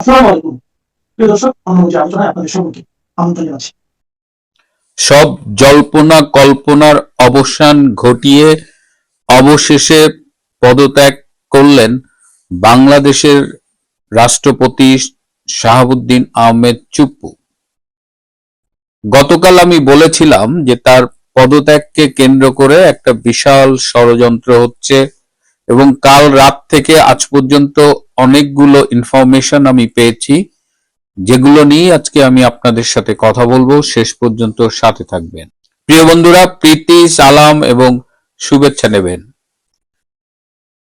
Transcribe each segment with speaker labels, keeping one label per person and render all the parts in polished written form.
Speaker 1: আসসালামু আলাইকুম প্রিয় দর্শক, অন্যমুখী আলোচনায় আপনাদের সকলকে আমন্ত্রণ জানাচ্ছি।
Speaker 2: সব জল্পনা কল্পনার অবসান ঘটিয়ে অবশেষে পদত্যাগ করলেন বাংলাদেশের রাষ্ট্রপতি শাহাবুদ্দিন আহমেদ চুপ্পু। গতকাল আমি বলেছিলাম যে তার পদত্যাগকে কেন্দ্র করে একটা বিশাল ষড়যন্ত্র হচ্ছে এবং কাল রাত থেকে আজ পর্যন্ত অনেকগুলো ইনফরমেশন আমি পেয়েছি, যেগুলো নিয়ে আজকে আমি আপনাদের সাথে কথা বলবো। শেষ পর্যন্ত সাথে থাকবেন। প্রিয় বন্ধুরা, প্রীতি, সালাম এবং শুভেচ্ছা নেবেন।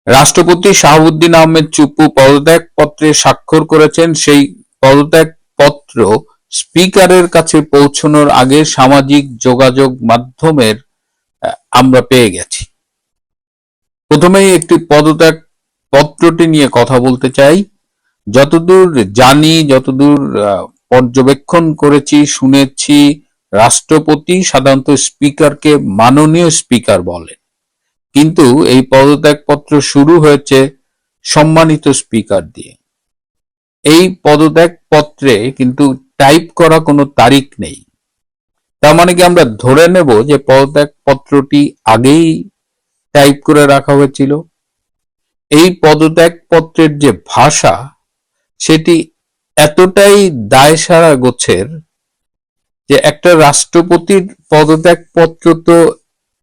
Speaker 2: রাষ্ট্রপতি শাহাবুদ্দিন আহমেদ চুপ্পু পদত্যাগ পত্রে স্বাক্ষর করেছেন। সেই পদত্যাগ পত্র স্পিকারের কাছে পৌঁছানোর আগে সামাজিক যোগাযোগ মাধ্যমের আমরা পেয়ে গেছি। প্রথমেই একটি পদত্যাগ পত্রটি নিয়ে কথা বলতে চাই। যতদূর জানি, যতদূর পর্যবেক্ষণ করেছি, শুনেছি, রাষ্ট্রপতি সাধারণত স্পিকারকে মাননীয় স্পিকার বলেন, কিন্তু এই পদত্যাগ পত্র শুরু হয়েছে সম্মানিত স্পিকার দিয়ে। এই পদত্যাগ পত্রে কিন্তু টাইপ করা কোনো তারিখ নেই। তার মানে কি আমরা ধরে নেব যে পদত্যাগ পত্রটি আগেই টাইপ করে রাখা হয়েছিল? এই পদত্যাগ পত্রের যে ভাষা, সেটি এতটাই দায়সারা গোছের যে একটা রাষ্ট্রপতির পদত্যাগ পত্র তো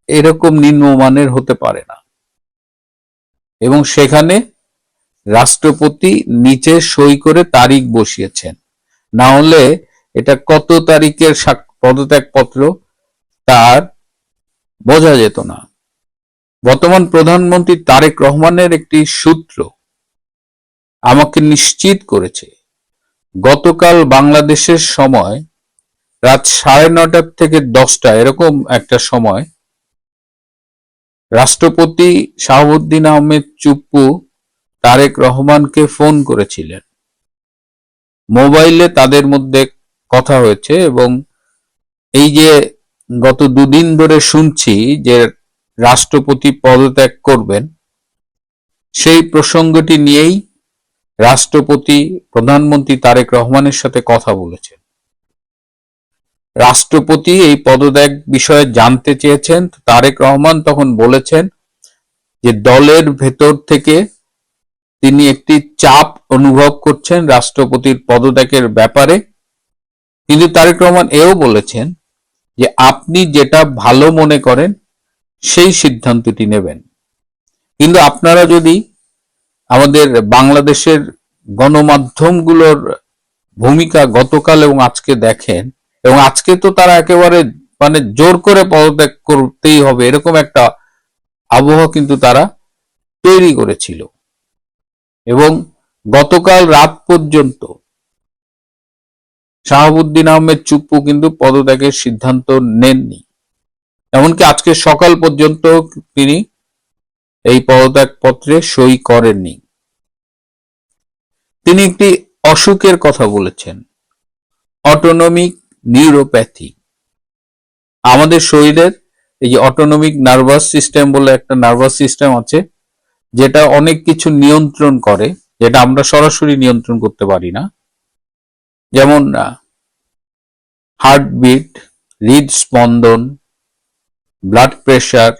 Speaker 2: এরকম নিম্নমানের হতে পারে না। এবং সেখানে রাষ্ট্রপতি নিচে সই করে তারিখ বসিয়েছেন, না হলে এটা কত তারিখের পদত্যাগ পত্র তার বোঝা যেত না। বর্তমান প্রধানমন্ত্রী তারেক রহমানের একটি সূত্র আমাকে নিশ্চিত করেছে, গতকাল বাংলাদেশের সময় রাত 9:30 থেকে 10টা এরকম একটা সময় রাষ্ট্রপতি শাহাবুদ্দিন আহমেদ চুপ্পু তারেক রহমানকে ফোন করেছিলেন। মোবাইলে তাদের মধ্যে কথা হয়েছে এবং এই যে গত দুদিন ধরে শুনছি যে রাষ্ট্রপতি পদত্যাগ করবেন, সেই প্রসঙ্গটি নিয়েই রাষ্ট্রপতি প্রধানমন্ত্রী তারেক রহমানের সাথে কথা বলেছেন। রাষ্ট্রপতি এই পদত্যাগ বিষয়ে জানতে চেয়েছেন। তারেক রহমান তখন বলেছেন যে দলের ভেতর থেকে তিনি একটি চাপ অনুভব করছেন রাষ্ট্রপতির পদত্যাগের ব্যাপারে, কিন্তু তারেক রহমান এও বলেছেন যে আপনি যেটা ভালো মনে করেন সেই সিদ্ধান্তটি নেবেন। কিন্তু আপনারা যদি আমাদের বাংলাদেশের গণমাধ্যমগুলোর ভূমিকা গতকাল এবং আজকে দেখেন, এবং আজকে তো তারা একেবারে মানে জোর করে পদত্যাগ করতেই হবে এরকম একটা আবহাওয়া কিন্তু তারা তৈরি করেছিল। এবং গতকাল রাত পর্যন্ত শাহাবুদ্দিন আহমেদ চুপ্পু কিন্তু পদত্যাগের সিদ্ধান্ত নেননি। এমনকি আজকে সকাল পর্যন্ত তিনি এই পদত্যাগ পত্রে সই করেননি। তিনি একটি অসুখের কথা বলেছেন, অটোনমিক নিউরোপ্যাথি। আমাদের শরীরের এই যে অটোনমিক নার্ভাস সিস্টেম বলে একটা নার্ভাস সিস্টেম আছে, যেটা অনেক কিছু নিয়ন্ত্রণ করে, যেটা আমরা সরাসরি নিয়ন্ত্রণ করতে পারি না। যেমন হার্টবিট, হৃদস্পন্দন, ব্লাড প্রেশার,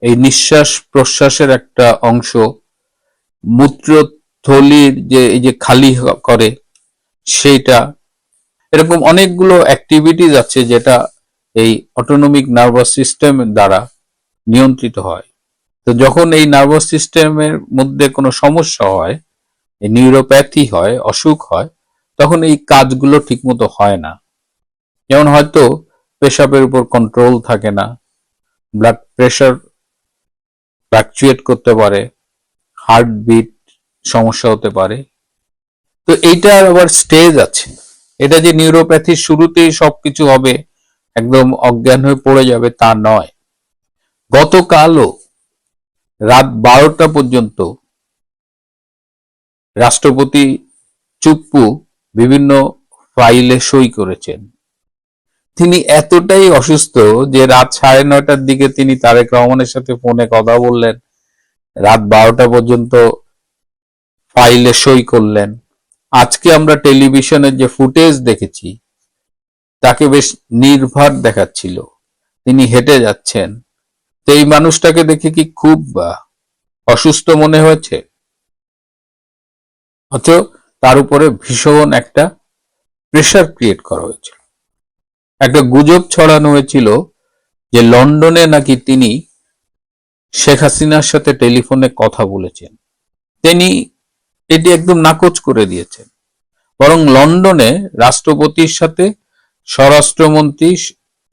Speaker 2: এই নিঃশ্বাস প্রশ্বাসের একটা অংশ, মূত্রথলির যে এই যে খালি করে সেইটা, এরকম অনেকগুলো অ্যাক্টিভিটিস আছে যেটা এই অটোনমিক নার্ভাস সিস্টেম দ্বারা নিয়ন্ত্রিত হয়। তো যখন এই নার্ভাস সিস্টেমের মধ্যে কোনো সমস্যা হয়, এই নিউরোপ্যাথি হয়, অসুখ হয়, তখন এই কাজগুলো ঠিকমতো হয় না। যেমন হয়তো পেশাবের উপর কন্ট্রোল থাকে না, ব্লাড প্রেশার ফ্লাকচুয়েট করতে পারে, হার্টবিট সমস্যা হতে পারে। তো এইটার আবার স্টেজ আছে। এটা যে নিউরোপ্যাথির শুরুতেই সবকিছু হবে, একদম অজ্ঞান হয়ে পড়ে যাবে, তা নয়। গতকালও রাত 12টা পর্যন্ত রাষ্ট্রপতি চুপ্পু বিভিন্ন ফাইলে সই করেছেন। তিনি এতটাই অসুস্থ যে রাত 9:30টার দিকে তিনি তারেক রহমানের সাথে ফোনে কথা বললেন, রাত 12টা পর্যন্ত ফাইলে সই করলেন। আজকে আমরা টেলিভিশনের যে ফুটেজ দেখেছি তাকে বেশ নির্ভার দেখাচ্ছিল, তিনি হেঁটে যাচ্ছেন। তো এই মানুষটাকে দেখে কি খুব অসুস্থ মনে হয়েছে? অথচ তার উপরে ভীষণ একটা প্রেশার ক্রিয়েট করা হয়েছিল। একটা গুজব ছড়ানো হয়েছিল যে লন্ডনে নাকি তিনি শেখ হাসিনার সাথে টেলিফোনে কথা বলেছেন। তিনি এটি একদম নাকচ করে দিয়েছেন। বরং লন্ডনে রাষ্ট্রপতির সাথে স্বরাষ্ট্রমন্ত্রী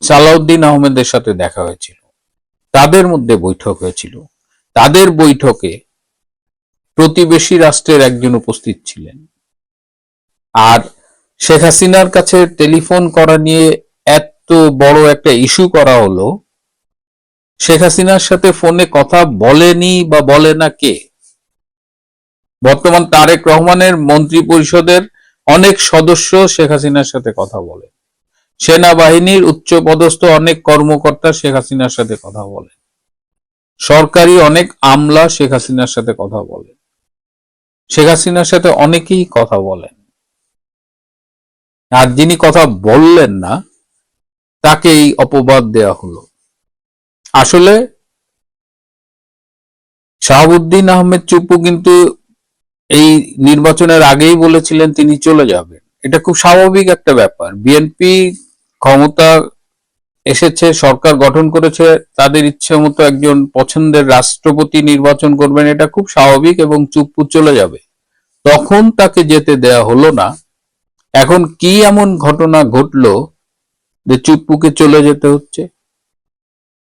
Speaker 2: সালাউদ্দিন আহমেদের সাথে দেখা হয়েছিল, তাদের মধ্যে বৈঠক হয়েছিল। তাদের বৈঠকে প্রতিবেশী রাষ্ট্রের একজন উপস্থিত ছিলেন। আর শেখ হাসিনার কাছে টেলিফোন করা নিয়ে এত বড় একটা ইস্যু করা হলো, শেখ হাসিনার সাথে ফোনে কথা বলেনি বা বলে না কে? বর্তমান তারেক রহমানের মন্ত্রী পরিষদের অনেক সদস্য শেখ হাসিনার সাথে কথা বলে, সেনাবাহিনীর উচ্চপদস্থ অনেক কর্মকর্তা শেখ হাসিনার সাথে কথা বলে, সরকারি অনেক আমলা শেখ হাসিনার সাথে কথা বলে, শেখ হাসিনার সাথে অনেকেই কথা বলেন। আর যিনি কথা বললেন না তাকেই অপবাদ দেয়া হলো। আসলে শাহাবুদ্দিন আহমেদ চুপ্পু কিন্তু এই নির্বাচনের আগেই বলেছিলেন তিনি চলে যাবেন। এটা খুব স্বাভাবিক একটা ব্যাপার। বিএনপি ক্ষমতা এসেছে, সরকার গঠন করেছে, তাদের ইচ্ছে মতো একজন পছন্দের রাষ্ট্রপতি নির্বাচন করবেন, এটা খুব স্বাভাবিক, এবং চুপ্পু চলে যাবে। তখন তাকে যেতে দেয়া হলো না। এখন কি এমন ঘটনা ঘটলো যে চুপ্পুকে চলে যেতে হচ্ছে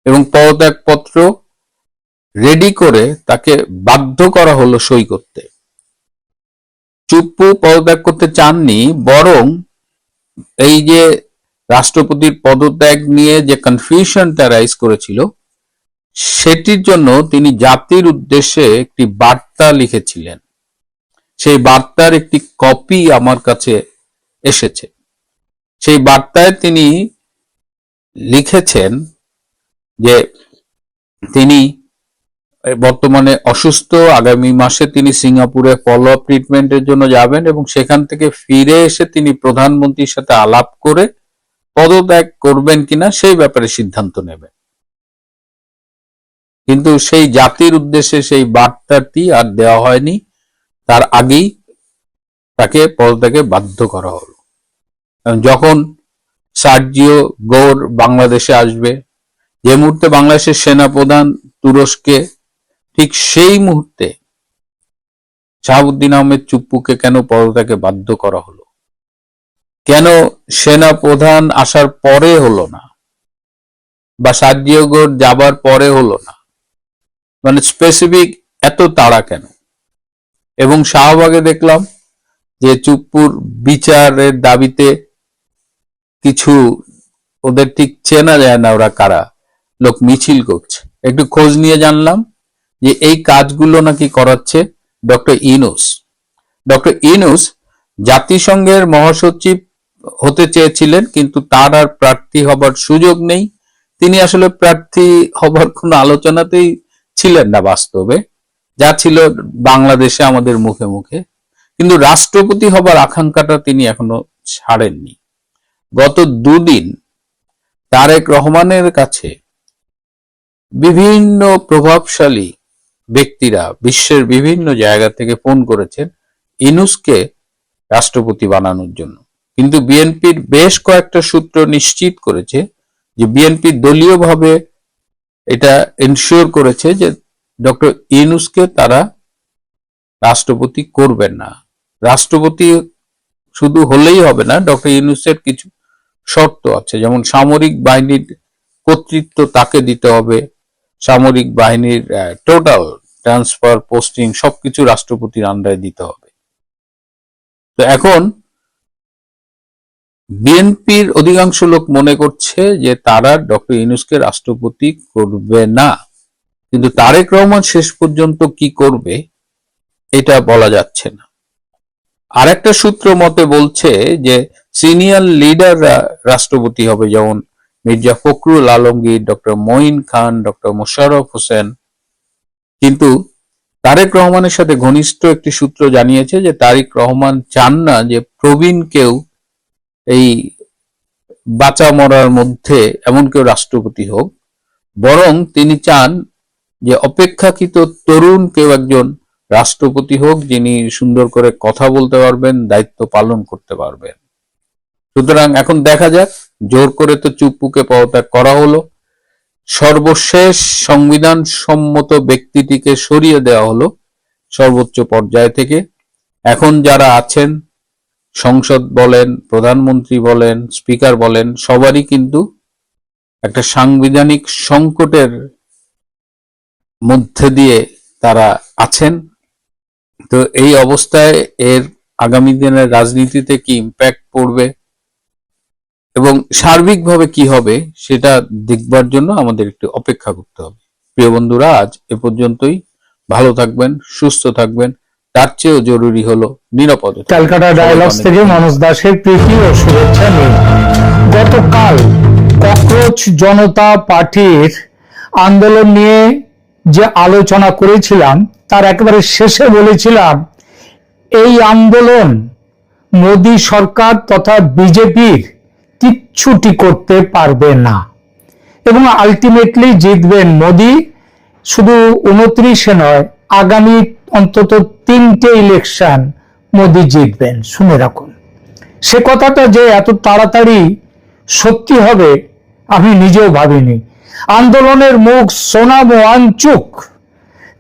Speaker 2: এবং পদত্যাগপত্র রেডি করে তাকে বাধ্য করা হলো সই করতে? চুপ্পু পদত্যাগ করতে চাননি, বরং এই যে রাষ্ট্রপতির পদত্যাগ নিয়ে যে কনফিউশনটা রাইজ করেছিল সেটির জন্য তিনি জাতির উদ্দেশ্যে একটি বার্তা লিখেছিলেন। সেই বার্তার একটি কপি আমার কাছে এসেছে। সেই বার্তায় তিনি লিখেছেন যে তিনি বর্তমানে অসুস্থ, আগামী মাসে তিনি সিঙ্গাপুরে ফলো আপ ট্রিটমেন্টের জন্য যাবেন এবং সেখান থেকে ফিরে এসে তিনি প্রধানমন্ত্রীর সাথে আলাপ করে পদত্যাগ করবেন কিনা সেই ব্যাপারে সিদ্ধান্ত নেবেন। কিন্তু সেই জাতির উদ্দেশ্যে সেই বার্তাটি আর দেওয়া হয়নি, তার আগেই তাকে পদত্যাগে বাধ্য করা হলো। যখন সার্জিও গোর বাংলাদেশে আসবে, যে মুহূর্তে বাংলাদেশের সেনাপ্রধান তুরস্কে, ঠিক সেই মুহূর্তে শাহাবুদ্দিন আহমেদ চুপ্পুকে কেন পদত্যাগে বাধ্য করা হলো? কেন সেনা প্রধান আসার পরে হলো না, বা সার্জিও গোর যাবার পরে হলো না? মানে স্পেসিফিক এত তাড়া কেন? এবং শাহবাগে দেখলাম যে চুপ্পুর বিচারের দাবিতে কিছু, ওদের ঠিক চেনা যায় না ওরা কারা, লোক মিছিল করছে। একটু খোঁজ নিয়ে জানলাম যে এই কাজগুলো নাকি করাচ্ছে ডক্টর ইউনূস। ডক্টর ইউনূস জাতিসংঘের মহাসচিব হতে চেয়েছিলেন, কিন্তু তার আর প্রার্থী হবার সুযোগ নেই। তিনি আসলে প্রার্থী হবার কোনো আলোচনাতেই ছিলেন না বাস্তবে, যা ছিল বাংলাদেশে আমাদের মুখে মুখে। কিন্তু রাষ্ট্রপতি হবার আকাঙ্ক্ষাটা তিনি এখনো ছাড়েননি। গত দুদিন তারেক রহমানের কাছে বিভিন্ন প্রভাবশালী ব্যক্তিরা বিশ্বের বিভিন্ন জায়গা থেকে ফোন করেছেন ইউনূসকে রাষ্ট্রপতি বানানোর জন্য। কিন্তু বিএনপির বেশ কয়েকটা সূত্র নিশ্চিত করেছে যে বিএনপি দলীয়ভাবে এটা এনশিওর করেছে যে ডক্টর ইউনূসকে তারা রাষ্ট্রপতি করবেন না। রাষ্ট্রপতি শুধু হলেই হবে না, ডক্টর ইউনূসের কিছু শর্ত আছে, যেমন সামরিক বাহিনীর কর্তৃত্ব তাকে দিতে হবে, সামরিক বাহিনীর টোটাল ট্রান্সফার, পোস্টিং সবকিছু রাষ্ট্রপতির আন্ডারে দিতে হবে। তো এখন বিএনপির অধিকাংশ লোক মনে করছে যে তারা ডক্টর ইউনূসকে রাষ্ট্রপতি করবে না, কিন্তু তারেক রহমান শেষ পর্যন্ত কি করবে এটা বলা যাচ্ছে না। আরেকটা সূত্র মতে বলছে যে সিনিয়র লিডাররা রাষ্ট্রপতি হবে, যেমন মির্জা ফখরুল আলমগীর, ডক্টর মঈন খান, ডক্টর মোশাররফ হোসেন। কিন্তু তারেক রহমানের সাথে ঘনিষ্ঠ একটি সূত্র জানিয়েছে যে তারেক রহমান চান না যে প্রবীণ এই বাঁচা মরার মধ্যে এমন কেউ রাষ্ট্রপতি হোক, বরং তিনি চান যে অপেক্ষাকৃত তরুণ কেউ একজন রাষ্ট্রপতি হোক, যিনি সুন্দর করে কথা বলতে পারবেন, দায়িত্ব পালন করতে পারবেন। সুতরাং এখন দেখা যাক, জোর করে তো চুপ্পুকে পদত্যাগ করা হলো, সর্বশেষ সংবিধান সম্মত ব্যক্তিটিকে সরিয়ে দেওয়া হলো সর্বোচ্চ পর্যায় থেকে। এখন যারা আছেন, সংসদ বলেন, প্রধানমন্ত্রী বলেন, স্পিকার বলেন, সবারই কিন্তু একটা সাংবিধানিক সংকটের মধ্যে দিয়ে তারা আছেন। তো এই অবস্থায় এর আগামী দিনের রাজনীতিতে কি ইম্প্যাক্ট পড়বে এবং সার্বিকভাবে কি হবে সেটা দেখবার জন্য আমাদের একটু অপেক্ষা করতে হবে। প্রিয় বন্ধুরা, আজ এ পর্যন্তই। ভালো থাকবেন, সুস্থ থাকবেন, তার চেয়েও জরুরি হলো নিরাপদে।
Speaker 3: ক্যালকাটা ডায়ালগস থেকে মনোজ দাসের প্রীতি ও শুভেচ্ছা নিন। গতকাল ককরোচ জনতা পার্টির আন্দোলন নিয়ে যে আলোচনা করেছিলাম তার একেবারে শেষে বলেছিলাম এই আন্দোলন মোদী সরকার তথা বিজেপির কিচ্ছুটি করতে পারবে না এবং আলটিমেটলি জিতবেন মোদী। শুধু 29-এ নয়, আগামী অন্তত 3টে ইলেকশন মোদী জিতবেন, শুনে রাখুন। সে কথাটা যে এত তাড়াতাড়ি সত্যি হবে আমি নিজেও ভাবিনি। আন্দোলনের মুখ সোনাম ওয়াংচুক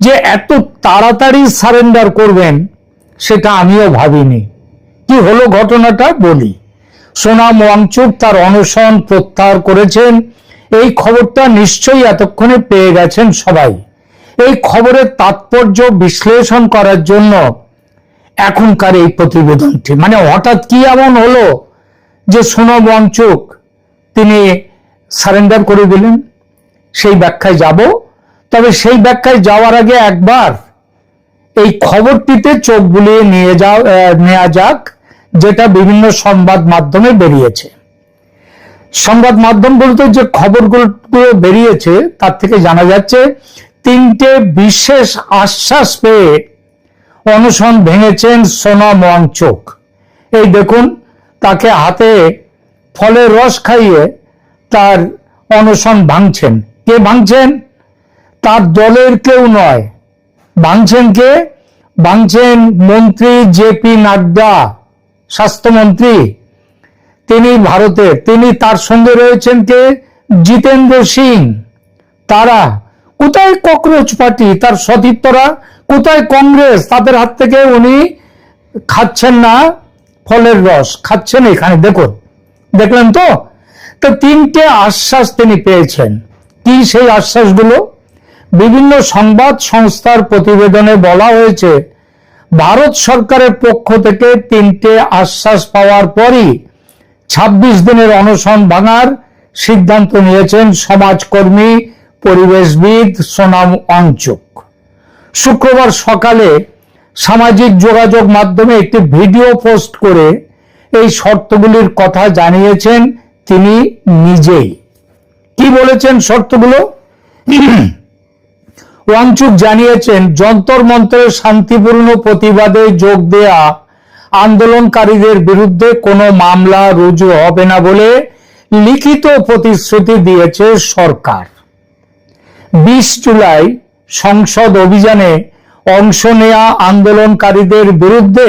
Speaker 3: যে এত তাড়াতাড়ি সারেন্ডার করবেন সেটা আমিও ভাবিনি। কি হলো ঘটনাটা বলি। সোনাম ওয়াংচুক তার অনশন প্রত্যাহার করেছেন। এই খবরটা নিশ্চয়ই এতক্ষণে পেয়ে গেছেন সবাই। এই খবরের তাৎপর্য বিশ্লেষণ করার জন্য এখনকার এই প্রতিবেদনটি, মানে হঠাৎ কি এমন হলো যে সোনাম ওয়াংচুক তিনি সারেন্ডার করে দিলেন, সেই ব্যাখ্যায় যাব। তবে সেই ব্যাখ্যায় যাওয়ার আগে একবার এই খবরটিতে চোখ বুলিয়ে নেওয়া যাক, যেটা বিভিন্ন সংবাদ মাধ্যমে বেরিয়েছে। সংবাদ মাধ্যম বলতে যে খবরগুলো বেরিয়েছে তার থেকে জানা যাচ্ছে 3টে বিশেষ আশ্বাস পেয়ে অনশন ভেঙেছেন সোনাম ওয়াংচুক। এই দেখুন, তাকে হাতে ফলের রস খাইয়ে তার অনশন ভাঙছেন। কে ভাঙছেন? তার দলের কেউ নয়। ভাঙছেন কে? ভাঙছেন মন্ত্রী জেপি নাড্ডা, স্বাস্থ্যমন্ত্রী, তিনি ভারতের। তিনি, তার সঙ্গে রয়েছেন কে? জিতেন্দ্র সিং। তারা কোথায় ককরোচ পার্টি, তার সতীর্থরা কোথায় কংগ্রেস, তাদের হাত থেকে উনি খাচ্ছেন না ফলের রস, খাচ্ছেন এখানে। দেখুন, দেখলেন তো? 3টে আশ্বাস তিনি পেয়েছেন। কি সেই আশ্বাসগুলো? বিভিন্ন সংবাদ সংস্থার প্রতিবেদনে বলা হয়েছে ভারত সরকারের পক্ষ থেকে 3টে আশ্বাস পাওয়ার পরই 26 দিনের অনশন ভাঙার সিদ্ধান্ত নিয়েছেন সমাজকর্মী পরিবেশবিদ সোনাম ওয়াংচুক। শুক্রবার সকালে সামাজিক যোগাযোগ মাধ্যমে একটি ভিডিও পোস্ট করে এই শর্তগুলির কথা জানিয়েছেন তিনি নিজেই। কি বলেছেন শর্তগুলো? ওয়াংচুক জানিয়েছেন যন্তর মন্তরের শান্তিপূর্ণ প্রতিবাদে যোগ দেয়া আন্দোলনকারীদের বিরুদ্ধে কোনো মামলা রুজু হবে না বলে লিখিত প্রতিশ্রুতি দিয়েছে সরকার। 20 জুলাই সংসদ অভিযানে অংশ নেয়া আন্দোলনকারীদের বিরুদ্ধে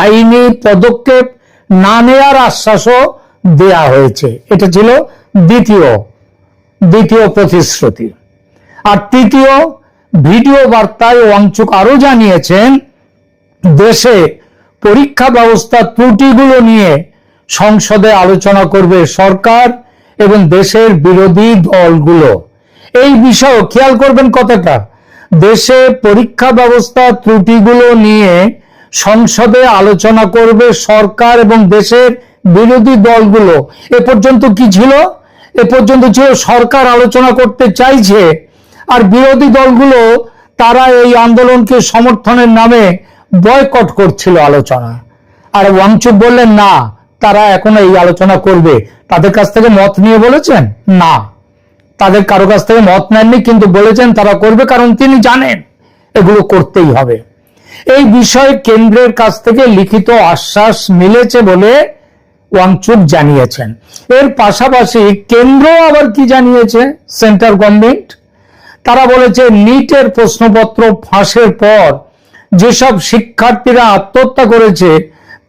Speaker 3: আইনি পদক্ষেপ না নেয়ার আশ্বাসও দেয়া হয়েছে। এটা ছিল দ্বিতীয় প্রতিশ্রুতি। আর তৃতীয় ভিডিও বার্তায় ওয়াংচুক আরো জানিয়েছেন দেশে পরীক্ষা ব্যবস্থার ত্রুটিগুলো নিয়ে সংসদে আলোচনা করবে সরকার এবং দেশের বিরোধী দলগুলো। এই বিষয়ে খেয়াল করবেন কথাটা, দেশে পরীক্ষা ব্যবস্থার ত্রুটিগুলো নিয়ে সংসদে আলোচনা করবে সরকার এবং দেশের বিরোধী দলগুলো। এ পর্যন্ত কি ছিল? এ পর্যন্ত ছিল সরকার আলোচনা করতে চাইছে আর বিরোধী দলগুলো তারা এই আন্দোলনকে সমর্থনের নামে বয়কট করছিল আলোচনা। আর ওয়াংচুক বললেন না, তারা এখন এই আলোচনা করবে। তাদের কাছ থেকে মত নিয়ে বলেছেন না, তাদের কারো কাছ থেকে মত নেননি, কিন্তু বলেছেন তারা করবে, কারণ তিনি জানেন এগুলো করতেই হবে। এই বিষয়ে কেন্দ্রের কাছ থেকে লিখিত আশ্বাস মিলেছে বলে ওয়াংচুক জানিয়েছেন। এর পাশাপাশি কেন্দ্র আবার কি জানিয়েছে, সেন্ট্রাল গভর্নমেন্ট, তারা বলেছে নিটের প্রশ্নপত্র ফাঁসের পর যেসব শিক্ষার্থীরা আত্মহত্যা করেছে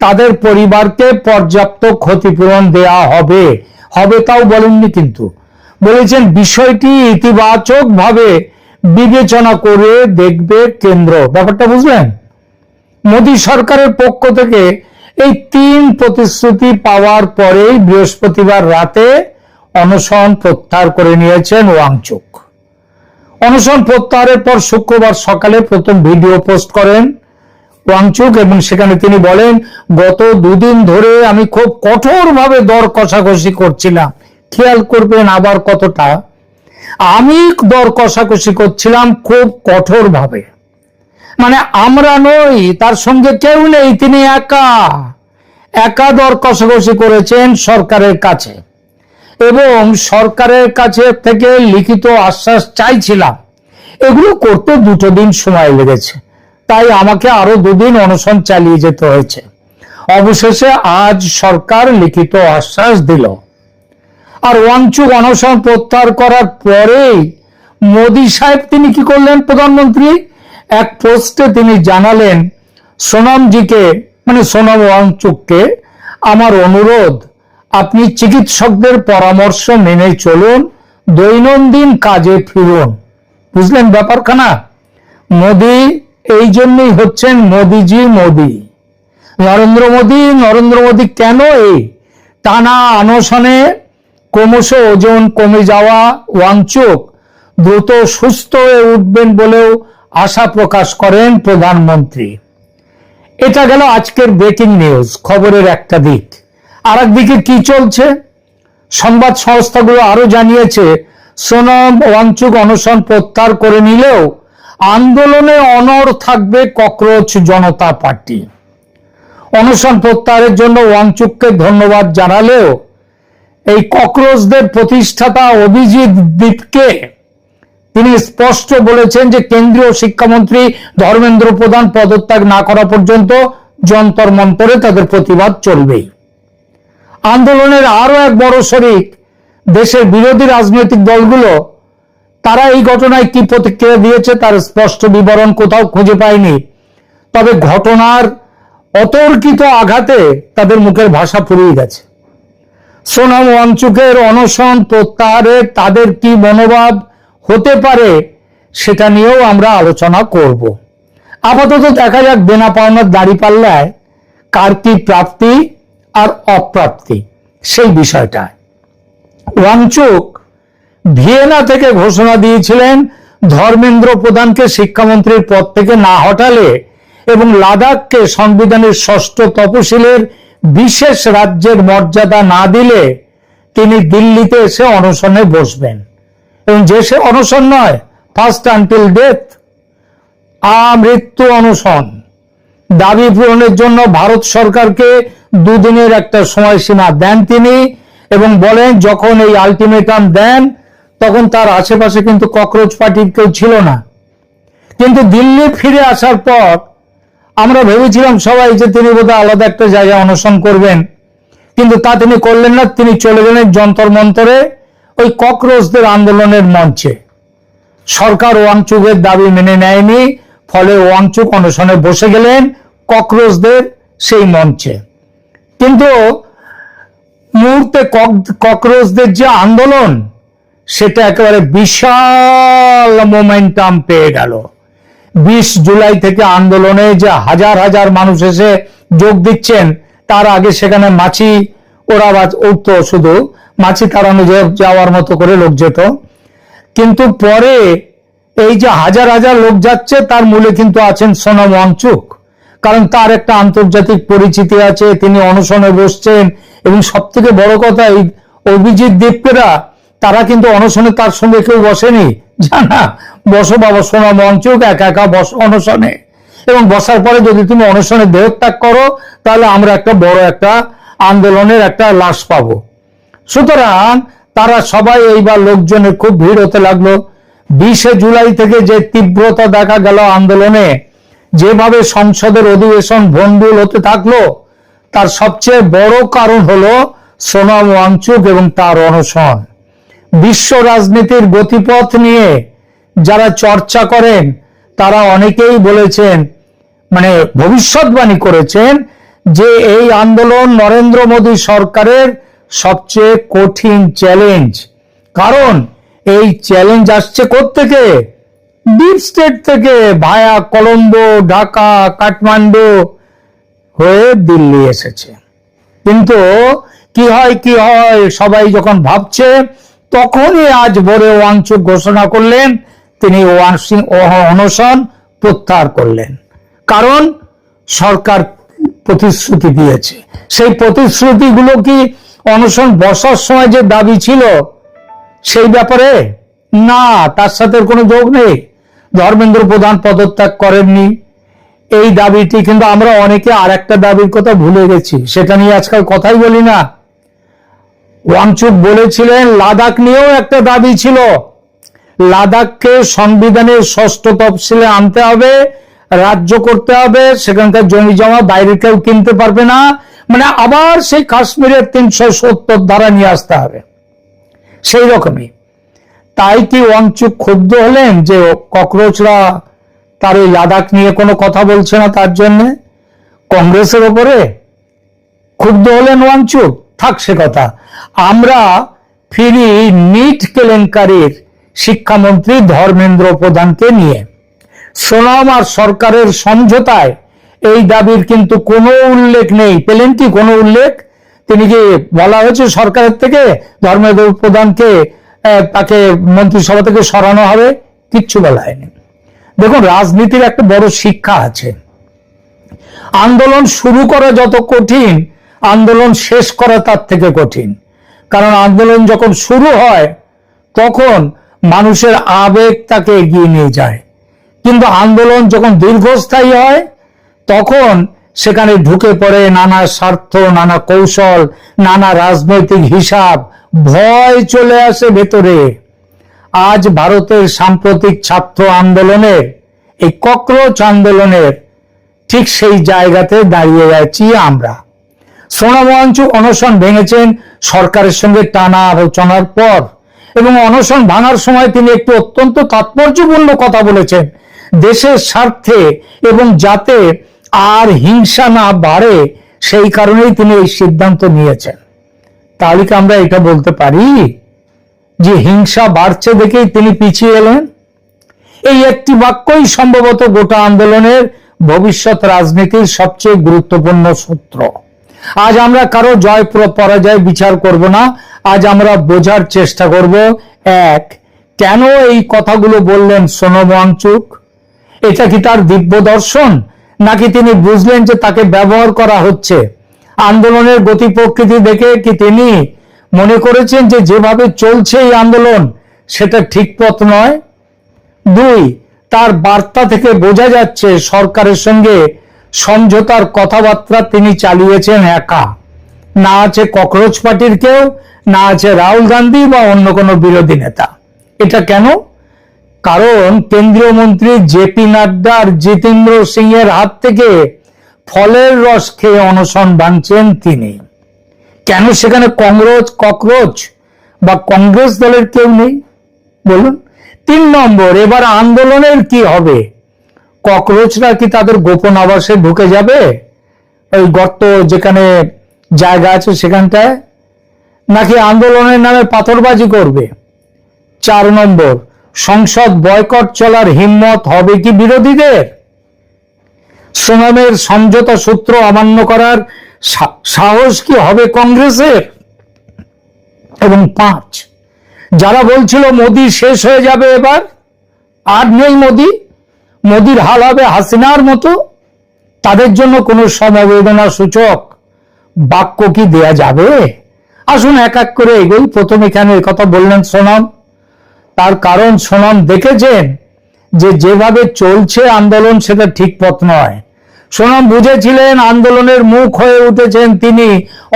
Speaker 3: তাদের পরিবারকে পর্যাপ্ত ক্ষতিপূরণ দেয়া হবে। হবে তাও বলেননি, কিন্তু বলেছেন বিষয়টি ইতিবাচক ভাবে বিবেচনা করে দেখবে কেন্দ্র। ব্যাপারটা বুঝলেন? মোদী সরকারের পক্ষ থেকে এই 3 প্রতিশ্রুতি পাওয়ার পরেই বৃহস্পতিবার রাতে অনশন প্রত্যাহার করে নিয়েছেন ওয়াংচুক। অনশন প্রত্যাহারের পর শুক্রবার সকালে প্রথম ভিডিও পোস্ট করেন ওয়াংচুক এবং সেখানে তিনি বলেন, গত 2 দিন ধরে আমি খুব কঠোরভাবে দর কষাকষি করছিলাম। খেয়াল করবেন আবার কতটা, আমি দর কষাকষি করছিলাম খুব কঠোরভাবে, মানে আমরা নই, তার সঙ্গে কেউ নেই, তিনি একা দর কষাকষি করেছেন সরকারের কাছে এবং সরকারের কাছে থেকে লিখিত আশ্বাস চাইছিলাম। এগুলো করতে 2 দিন সময় লেগেছে, তাই আমাকে আরো 2 দিন অনশন চালিয়ে যেতে হয়েছে। অবশেষে আজ সরকার লিখিত আশ্বাস দিল। আর ওয়াংচুক অনশন প্রত্যাহার করার পরেই মোদী সাহেব তিনি কি করলেন, প্রধানমন্ত্রী এক পোস্টে তিনি জানালেন সোনামজিকে, মানে সোনাম ওয়াংচুককে, আমার অনুরোধ আপনি চিকিৎসকদের পরামর্শ মেনে চলুন, দৈনন্দিন কাজে ফিরুন। বুঝলেন ব্যাপারখানা? মোদী এই জন্যই হচ্ছেন মোদীজি মোদী, নরেন্দ্র মোদী কেন এই টানা অনশনে ক্রমশ ওজন কমে যাওয়া ওয়াংচুক দ্রুত সুস্থ হয়ে উঠবেন বলেও আশা প্রকাশ করেন প্রধানমন্ত্রী। এটা গেল আজকের ব্রেকিং নিউজ, খবরের একটা দিক। আর একদিকে কি চলছে, সংবাদ সংস্থাগুলো আরো জানিয়েছে সোনাম ওয়াংচুক অনশন প্রত্যাহার করে নিলেও আন্দোলনে অনড় থাকবে ককরোচ জনতা পার্টি। অনশন প্রত্যাহারের জন্য ওয়াংচুককে ধন্যবাদ জানালেও এই ককরোচদের প্রতিষ্ঠাতা অভিজিৎ দীপকে তিনি স্পষ্ট বলেছেন যে কেন্দ্রীয় শিক্ষামন্ত্রী ধর্মেন্দ্র প্রধান পদত্যাগ না করা পর্যন্ত যন্তর মন্তরে তাদের প্রতিবাদ চলবেই। আন্দোলনের আরো এক বড় শরিক দেশের বিরোধী রাজনৈতিক দলগুলো, তারা এই ঘটনায় কি প্রতিক্রিয়া দিয়েছে তার স্পষ্ট বিবরণ কোথাও খুঁজে পায়নি। তবে ঘটনার অতর্কিত আঘাতে তাদের মুখের ভাষা ফুরিয়ে গেছে। সোনাম ওয়াংচুকের অনশন প্রত্যাহারে তাদের কি মনোভাব হতে পারে সেটা নিয়েও আমরা আলোচনা করব। আপাতত দেখা যাক দেনা পাওনার দাঁড়িপাল্লায় কার কি প্রাপ্তি আর অপ্রাপ্তি সেই বিষয়টা। ওয়াংচুক ভিয়েনা থেকে ঘোষণা দিয়েছিলেন ধর্মেন্দ্র প্রধানকে শিক্ষামন্ত্রীর পদ থেকে না হটালে এবং লাদাখকে সংবিধানের 6ষ্ঠ তফসিলের বিশেষ রাজ্যের মর্যাদা না দিলে তিনি দিল্লিতে এসে অনশনে বসবেন। এবং যে সে অনশন নয়, ফার্স্ট আনটিল ডেথ, আমৃত্যু অনশন। দাবি পূরণের জন্য ভারত সরকারকে 2 দিনের একটা সময়সীমা দেন তিনি এবং বলেন যখন এই আলটিমেটাম দেন তখন তার আশেপাশে কিন্তু ককরোচ পার্টির কেউ ছিল না। কিন্তু দিল্লি ফিরে আসার পর আমরা ভেবেছিলাম সবাই যে তিনি বোধহয় আলাদা একটা জায়গায় অনশন করবেন, কিন্তু তা তিনি করলেন না। তিনি চলে গেলেন যন্তর মন্তরে ওই ককরোচদের আন্দোলনের মঞ্চে। সরকার ওয়াংচুকের দাবি মেনে নেয়নি, ফলে ওয়াংচুক অনশনে বসে গেলেন ককরোচদের সেই মঞ্চে। কিন্তু মুহূর্তে ককরোচদের যে আন্দোলন সেটা একেবারে বিশাল মোমেন্টাম পেয়ে গেল। 20 জুলাই থেকে আন্দোলনে যে হাজার হাজার মানুষ এসে যোগ দিচ্ছেন, তার আগে সেখানে মাছি ওরা উঠতো, শুধু মাছি তাড়ানো যাওয়ার মতো করে লোক যেত। কিন্তু পরে এই যে হাজার হাজার লোক যাচ্ছে তার মূলে কিন্তু আছেন সোনাম ওয়াংচুক, কারণ তার একটা আন্তর্জাতিক পরিচিতি আছে, তিনি অনশনে বসছেন। এবং সব থেকে বড় কথা, এই অভিজিৎ দীপকেরা তারা কিন্তু অনশনে তার সঙ্গে কেউ বসেনি, জানা বসো বাবা সোনাম ওয়াংচুক একা একা বসো অনশনে, এবং বসার পরে যদি তুমি অনশনে দেহত্যাগ করো তাহলে আমরা একটা বড় একটা আন্দোলনের একটা লাশ পাবো। সুতরাং তারা সবাই এইবার লোকজনের খুব ভিড় হতে লাগলো। 20 জুলাই থেকে যে তীব্রতা দেখা গেল আন্দোলনে, যেভাবে সংসদের অধিবেশন ভণ্ডুল হতে থাকলো, তার সবচেয়ে বড় কারণ হলো সোনাম ওয়াংচুক এবং তার অনশন। বিশ্ব রাজনীতির গতিপথ নিয়ে যারা চর্চা করেন তারা অনেকেই বলেছেন, মানে ভবিষ্যৎবাণী করেছেন, যে এই আন্দোলন নরেন্দ্র মোদী সরকারের সবচেয়ে কঠিন চ্যালেঞ্জ। কারণ এই চ্যালেঞ্জ আসছে কোত্থেকে? ডিপ স্টেট থেকে, ভায়া কলম্বো, ঢাকা, কাঠমান্ডু হয়ে দিল্লি এসেছে। কিন্তু কি হয় সবাই যখন ভাবছে, তখনই আজ ভোরে ওয়াংচুক ঘোষণা করলেন তিনি অনশন প্রত্যাহার করলেন। কারণ সরকার প্রতিশ্রুতি দিয়েছে। সেই প্রতিশ্রুতিগুলো কি অনশন বসার সময় যে দাবি ছিল সেই ব্যাপারে? না, তার সাথে কোনো যোগ নেই। ধর্মেন্দ্র প্রধান পদত্যাগ করেননি, এই দাবিটি। কিন্তু আমরা অনেকে আর একটা দাবির কথা ভুলে গেছি, সেটা নিয়ে আজকাল কথাই বলি না। ওয়াংচুক বলেছিলেন লাদাখ নিয়েও একটা দাবি ছিল, লাদাখকে সংবিধানের 6ষ্ঠ তফসিলে আনতে হবে, রাজ্য করতে হবে, সেখানকার জমি জমা বাইরে কেউ কিনতে পারবে না, মানে আবার সেই কাশ্মীরের 370 ধারা নিয়ে আসতে হবে। সেই রকমই। তাই কি ওয়াংচুক ক্ষুব্ধ হলেন যে ককরোচরা তার ওই লাদাখ নিয়ে কোনো কথা বলছে না, তার জন্য কংগ্রেসের ওপরে ক্ষুব্ধ হলেন ওয়াংচুক? থাক সে কথা। আমরা ফিরি নিট কেলেঙ্কারির শিক্ষামন্ত্রী ধর্মেন্দ্র প্রধানকে নিয়ে। সোনাম আর সরকারের সমঝোতায় এই দাবির কিন্তু কোনো উল্লেখ নেই। পেলেন কি কোনো উল্লেখ? তিনি কি বলা হয়েছে সরকারের থেকে ধর্মেন্দ্র প্রধানকে তাকে মন্ত্রিসভা থেকে সরানো হবে? কিচ্ছু বলা হয়নি। দেখুন, রাজনীতির একটা বড় শিক্ষা আছে। আন্দোলন শুরু করা যত কঠিন, আন্দোলন শেষ করা তার থেকে কঠিন। কারণ আন্দোলন যখন শুরু হয় তখন মানুষের আবেগ তাকে এগিয়ে নিয়ে যায়, কিন্তু আন্দোলন যখন দীর্ঘস্থায়ী হয় তখন সেখানে ঢুকে পড়ে নানা স্বার্থ, নানা কৌশল, নানা রাজনৈতিক হিসাব, ভয় চলে আসে ভেতরে। আজ ভারতের সাম্প্রতিক ছাত্র আন্দোলনের, এই ককরোচ আন্দোলনের ঠিক সেই জায়গাতে দাঁড়িয়ে যাচ্ছি আমরা। সোনাম ওয়াংচুক অনশন ভেঙেছেন সরকারের সঙ্গে টানা আলোচনার পর, এবং অনশন ভাঙার সময় তিনি একটু অত্যন্ত তাৎপর্যপূর্ণ কথা বলেছেন, দেশের স্বার্থে এবং যাতে আর হিংসা না বাড়ে সেই কারণেই তিনি এই সিদ্ধান্ত নিয়েছেন। তাহলে কি আমরা এটা বলতে পারি যে হিংসা বাড়ছে দেখেই তিনি পিছিয়ে এলেন? এই একটি বাক্যই সম্ভবত গোটা আন্দোলনের ভবিষ্যৎ রাজনীতির সবচেয়ে গুরুত্বপূর্ণ সূত্র। আজ আমরা কারো জয় পরাজয় বিচার করব না, আজ আমরা বোঝার চেষ্টা করব, এক, কেন এই কথাগুলো বললেন সোনাম ওয়াংচুক? এটা কি তার দিব্য দর্শন, নাকি তিনি বুঝলেন যে তাকে ব্যবহার করা হচ্ছে? আন্দোলনের গতি প্রকৃতি দেখে কি তিনি মনে করেছেন যে যেভাবে চলছে এই আন্দোলন সেটা ঠিক পথ নয়? দুই, তার বার্তা থেকে বোঝা যাচ্ছে সরকারের সঙ্গে সমঝোতার কথাবার্তা তিনি চালিয়েছেন একা, না আছে ককরোচ পার্টির কেউ, না আছে রাহুল গান্ধী বা অন্য কোনো বিরোধী নেতা। এটা কেন? কারণ কেন্দ্রীয় মন্ত্রী জেপি নাড্ডা আর জিতেন্দ্র সিং এর হাত থেকে ফলের রস খেয়ে অনশন ভাঙছেন তিনি। কেন সেখানে ককরোচ বা কংগ্রেস দলের কেউ নেই বলুন? 3 নম্বর, এবার আন্দোলনের কি হবে? ককরোচরা কি তাদের গোপন আবাসে ঢুকে যাবে, ওই গর্ত যেখানে জায়গা আছে সেখানটায়, নাকি আন্দোলনের নামে পাথরবাজি করবে? 4 নম্বর, সংসদ বয়কট চলার হিম্মত হবে কি বিরোধীদের? সোনামের সমঝোতা সূত্র অমান্য করার সাহস কি হবে কংগ্রেসের? এবং 5, যারা বলছিল মোদি শেষ হয়ে যাবে, এবার আর নেই মোদির হাল হবে হাসিনার মতো, তাদের জন্য কোনো সমবেদনা সূচক বাক্য কি দেয়া যাবে? আসুন এক এক করে এগোই। প্রথম এখানে কথা বললেন সোনাম। তার কারণ সোনাম দেখেছেন যে যেভাবে চলছে আন্দোলন সেটা ঠিক পথ নয়। সোনাম বুঝেছিলেন আন্দোলনের মুখ হয়ে উঠেছেন তিনি,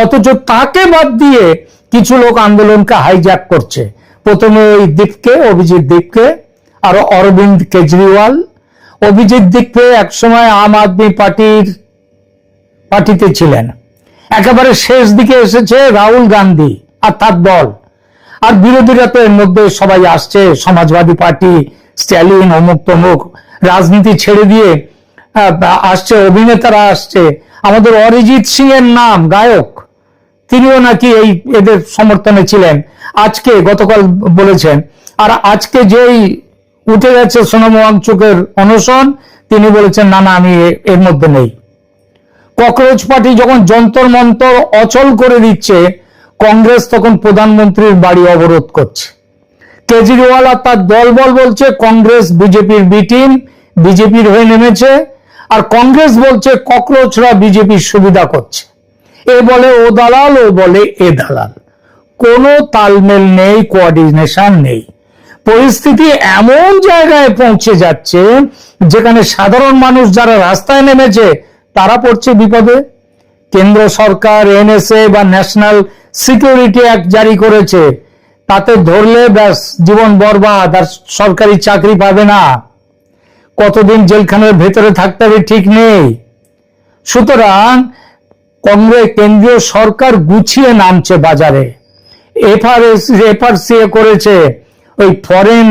Speaker 3: অথচ তাকে বাদ দিয়ে কিছু লোক আন্দোলনকে হাইজ্যাক করছে। প্রথমে ওই অভিজিৎ দীপকে, আর অরবিন্দ কেজরিওয়াল। অভিজিৎ দিককে একসময় আম আদমি পার্টিতে ছিলেন, একেবারে শেষ দিকে এসেছে রাহুল গান্ধী আর তার দল। আর বিরোধীরা তো এর মধ্যে সবাই আসছে, সমাজবাদী পার্টি, স্ট্যালিন, অমুক তমুক, রাজনীতি ছেড়ে দিয়ে আসছে, অভিনেতারা আসছে। আমাদের অরিজিৎ সিং এর নাম, গায়ক, তিনিও নাকি এদের সমর্থনে ছিলেন, আজকে গতকাল বলেছেন। আর আজকে যেই উঠে গেছে সোনাম ওয়াংচুকের অনশন, তিনি বলেছেন না না, আমি এর মধ্যে নেই। ককরোচ পার্টি যখন যন্তর মন্তর অচল করে দিচ্ছে, কংগ্রেস তখন প্রধানমন্ত্রীর বাড়ি অবরোধ করছে। কেজরিওয়াল আর তার দলবল বলছে কংগ্রেস বিজেপির বি টিম, বিজেপির হয়ে নেমেছে। আর কংগ্রেস বলছে ককরোচরা বিজেপির সুবিধা করছে। এ বলে ও দালাল, ও বলে এ দালাল, কোনো তালমেল নেই, কোঅর্ডিনেশন নেই। পরিস্থিতি এমন জায়গায় পৌঁছে যাচ্ছে যেখানে সাধারণ মানুষ যারা রাস্তায় নেমেছে তারা পড়ছে বিপদে। কেন্দ্র সরকার এনএসএ বা ন্যাশনাল সিকিউরিটি অ্যাক্ট জারি করেছে, তাতে ধরলে ব্যাস জীবন বরবাদ, আর সরকারি চাকরি পাবে না, কতদিন জেলখানার ভেতরে থাকতে হবে ঠিক নেই। সুতরাং কংগ্রেস কেন্দ্রীয় সরকার গুছিয়ে নামছে বাজারে। এফআরসিএ করেছে, ওই ফরেন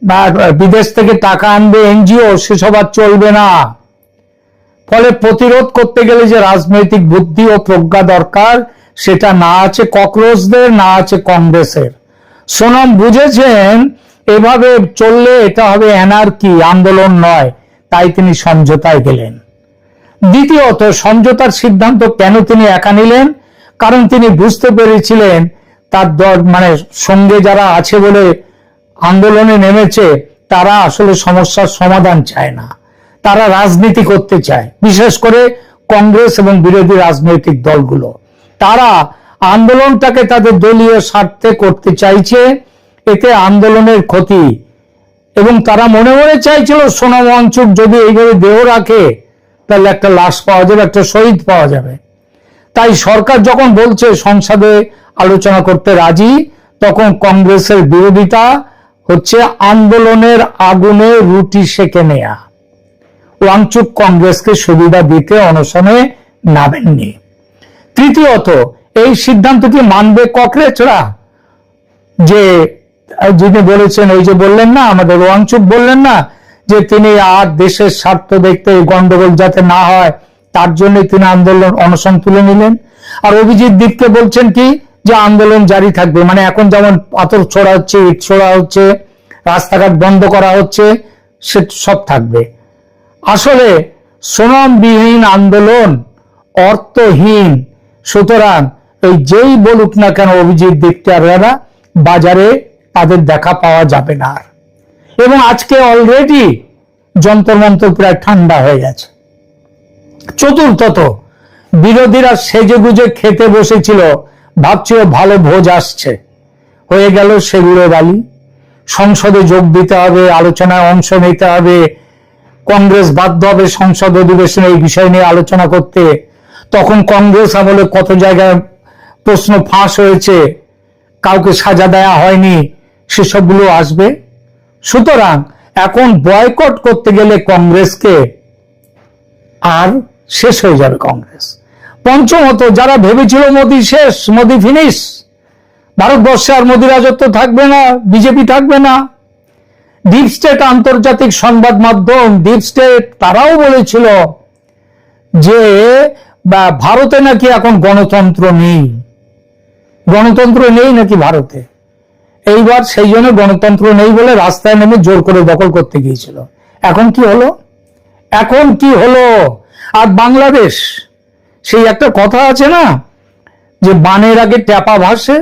Speaker 3: বা বিদেশ থেকে টাকা আনবে এনজিও, সেসব আর চলবে না। ফলে প্রতিরোধ করতে গেলে যে রাজনৈতিক বুদ্ধি ও প্রজ্ঞা দরকার, সেটা না আছে ককরোচদের, না আছে কংগ্রেসের। সোনাম বুঝেছেন এভাবে চললে এটা হবে অ্যানার্কি, আন্দোলন নয়, তাই তিনি সমঝোতায় গেলেন। দ্বিতীয়ত, সমঝোতার সিদ্ধান্ত কেন তিনি একা নিলেন? কারণ তিনি বুঝতে পেরেছিলেন তার মানে সঙ্গে যারা আছে বলে আন্দোলনে নেমেছে, তারা আসলে সমস্যার সমাধান চায় না, তারা রাজনীতি করতে চায়। বিশেষ করে কংগ্রেস এবং বিরোধী রাজনৈতিক দলগুলো, তারা আন্দোলনটাকে তাদের দলীয় স্বার্থে করতে চাইছে, এতে আন্দোলনের ক্ষতি। এবং তারা মনে মনে চাইছিল সোনাম ওয়াংচুক যদি এইভাবে দেহ রাখে তাহলে একটা লাশ পাওয়া যাবে, একটা শহীদ পাওয়া যাবে। তাই সরকার যখন বলছে সংসদে আলোচনা করতে রাজি, তখন কংগ্রেসের বিরোধিতা হচ্ছে আন্দোলনের আগুনে রুটি সেকে নেয়া। ওয়াংচুক কংগ্রেসকে সুবিধা দিতে অনশনে নামেননি। তৃতীয়ত, এই সিদ্ধান্ত কি মানবে ককরোচরা? যে যিনি বলেছেন, ওই যে বললেন না, আমাদের ওয়াংচুক বললেন না যে তিনি আর দেশের স্বার্থ দেখতে গন্ডগোল যাতে না হয় তার জন্য তিনি আন্দোলন অনশন তুলে নিলেন। আর অভিজিৎ দীপকে বলছেন কি, যে আন্দোলন জারি থাকবে, মানে এখন যেমন পাথর ছোড়া হচ্ছে, ইট ছোড়া হচ্ছে, রাস্তাঘাট বন্ধ করা হচ্ছে, সে সব থাকবে। আসলে সোনামবিহীন আন্দোলন অর্থহীন। সুতরাং এই যেই বলুক না কেন অভিজিৎ দীপকাররা, বাজারে তাদের দেখা পাওয়া যাবে না। এবং আজকে অলরেডি যন্তর মন্তর প্রায় ঠান্ডা হয়ে গেছে। চতুর্থত, বিরোধীরা সেজেগুজে খেতে বসেছিল, ভাবছিল ভালো ভোজ আসছে, হয়ে গেল সেগুলো বালি। সংসদে যোগ দিতে হবে, আলোচনায় অংশ নিতে হবে, কংগ্রেস বাধ্য হবে সংসদ অধিবেশনে এই বিষয় নিয়ে আলোচনা করতে। তখন কংগ্রেস আমলে কত জায়গায় প্রশ্ন ফাঁস হয়েছে, কাউকে সাজা দেয়া হয়নি, সেসবগুলো আসবে। সুতরাং এখন বয়কট করতে গেলে কংগ্রেসকে আর শেষ হয়ে যাবে কংগ্রেস। পঞ্চমত, যারা ভেবেছিল মোদী শেষ, মোদী ফিনিশ, ভারতবর্ষে আর মোদী রাজত্ব থাকবে না, বিজেপি থাকবে না, ডিপ স্টেট, আন্তর্জাতিক সংবাদ মাধ্যম ডিপ স্টেট, তারাও বলেছিল যে ভারতে নাকি এখন গণতন্ত্র নেই, গণতন্ত্র নেই নাকি ভারতে। এইবার সেই জন্য গণতন্ত্র নেই বলে রাস্তায় নেমে জোর করে দখল করতে গিয়েছিল। এখন কি হলো? এখন কি হলো? আর বাংলাদেশ, সেই একটা কথা আছে না যে বানের আগে ট্যাপা ভাসে,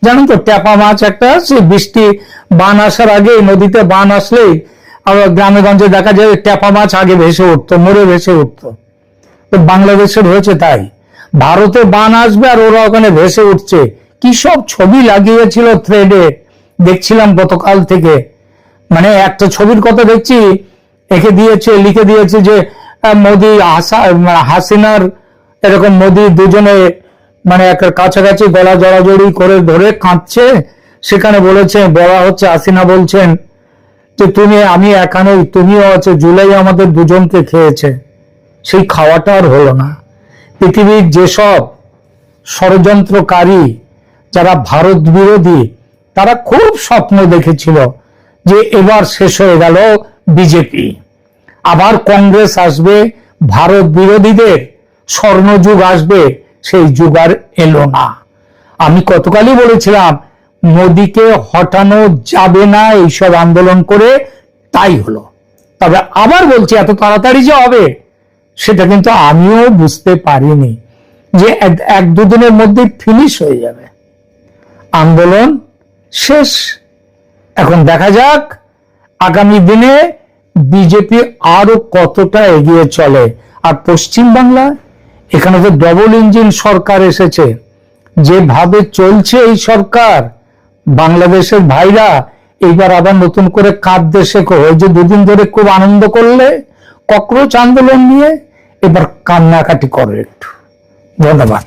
Speaker 3: জানেন তো, ট্যাপা মাছ একটা, সেই বৃষ্টি বান আসার আগে নদীতে বান আসলেই আবার গ্রামে গঞ্জে দেখা যায় ট্যাপা মাছ আগে ভেসে উঠতো, মরে ভেসে উঠতো। তো বাংলাদেশের হয়েছে তাই, ভারতে বান আসবে আর ওরা ওখানে ভেসে উঠছে। কি সব ছবি লাগিয়েছিল থ্রেডে, দেখছিলাম গতকাল থেকে। মানে একটা ছবির কথা দেখছি, লিখে দিয়েছে যে মোদি হাসিনার এরকম মোদি দুজনে মানে একটা কাছাকাছি গলা জড়াজড়ি করে ধরে কাঁদছে। সেখানে বলা হচ্ছে হাসিনা বলছেন যে আমি একা নই, তুমিও আছে, জুলাই আমাদের দুজনকে খেয়েছে, সেই খাওয়াটা আর হলো না। পৃথিবীর যেসব ষড়যন্ত্রকারী যারা ভারত বিরোধী, তারা খুব স্বপ্ন দেখেছিল যে এবার শেষ হয়ে গেল বিজেপি, আবার কংগ্রেস আসবে, ভারত বিরোধীদের স্বর্ণযুগ আসবে, সেই যুগ আর এলো না। আমি গতকালই বলেছিলাম মোদিকে হটানো যাবে না এইসব আন্দোলন করে, তাই হলো। তবে আবার বলছি এত তাড়াতাড়ি যে হবে সেটা কিন্তু আমিও বুঝতে পারিনি যে এক দুদিনের মধ্যে ফিনিশ হয়ে যাবে, আন্দোলন শেষ। এখন দেখা যাক আগামী দিনে বিজেপি আরো কতটা এগিয়ে চলে। আর পশ্চিম বাংলা, এখানে তো ডবল ইঞ্জিন সরকার এসেছে, যেভাবে চলছে এই সরকার, বাংলাদেশের ভাইরা এইবার আবার নতুন করে কাঁদতে শেখো। ওই যে দুদিন ধরে খুব আনন্দ করলে ককরোচ আন্দোলন নিয়ে, এবার কান্নাকাটি করো একটু। ধন্যবাদ।